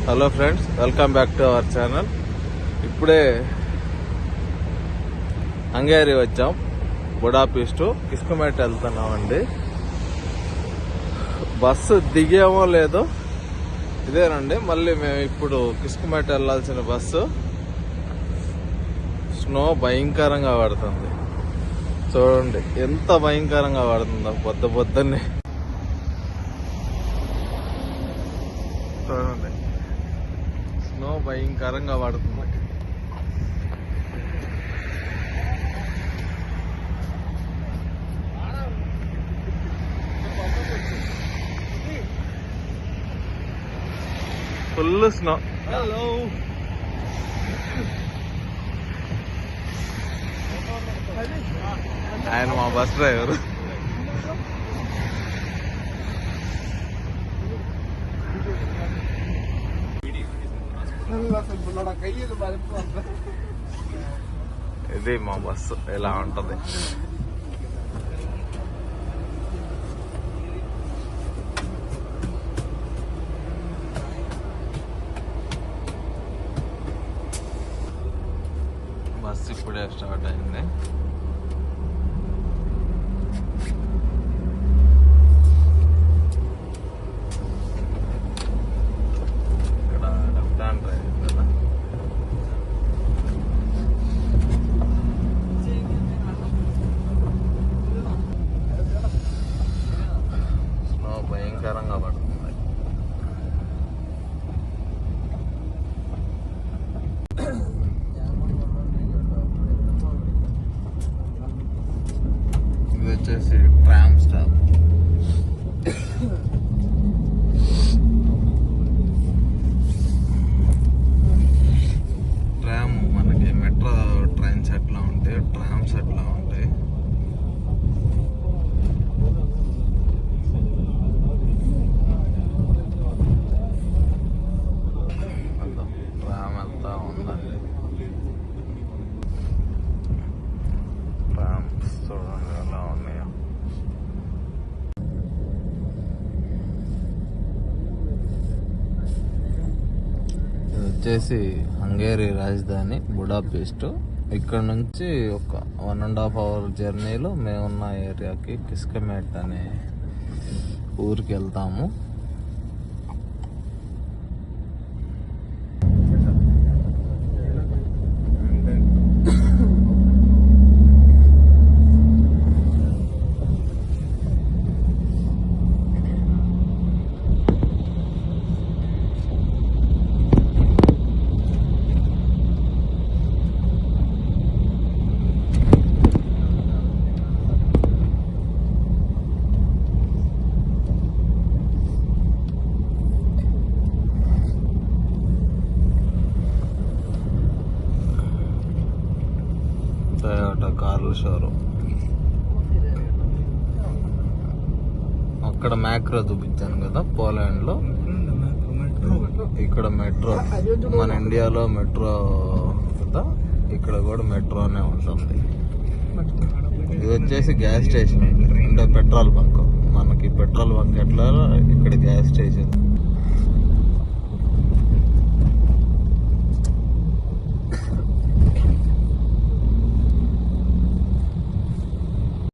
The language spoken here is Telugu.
Hello friends, welcome back to our channel. ఇప్పుడే హంగేరి వచ్చాం. బుడాపెస్ట్ కిస్కమెట్ వెళ్తున్నామండి. బస్సు దిగేమో లేదో ఇదేనండి. మళ్ళీ మేము ఇప్పుడు కిస్కమెట్ వెళ్లాల్సిన బస్సు. స్నో భయంకరంగా పడుతుంది. చూడండి ఎంత భయంకరంగా పడుతుందో పొద్దున్నే. చూడండి స్నో భయంకరంగా పడుతుంది. Full snow. హలో, ఆయన మా బస్ డ్రైవర్. ఇది మా బస్సు ఎలా ఉంటది. బస్సు ఇప్పుడే స్టార్ట్ అయింది. భయంకరంగా పడుతుంది. ఇది వచ్చేసి ట్రామ్ స్టాప్. ట్రామ్ మనకి మెట్రో ట్రైన్స్ ఎట్లా ఉంటాయి, ట్రామ్స్ ఎట్లా ఉంటాయి. వచ్చేసి హంగేరి రాజధాని బుడాపెస్ట్. ఇక్కడ నుంచి ఒక 1.5 అవర్ జర్నీలో మేమున్న ఏరియాకి కిస్కమెట్ అనే ఊరికి వెళ్తాము. టొయోటా కార్ల షోరూమ్. అక్కడ మ్యాక్రో చూపించాను కదా పోలాండ్ లో. ఇక్కడ మెట్రో, మన ఇండియాలో మెట్రో కదా, ఇక్కడ కూడా మెట్రోనే ఉంటుంది. ఇది వచ్చేసి గ్యాస్ స్టేషన్ అంటే పెట్రోల్ బంక్. మనకి పెట్రోల్ బంక్ ఎట్లా ఇక్కడ గ్యాస్ స్టేషన్.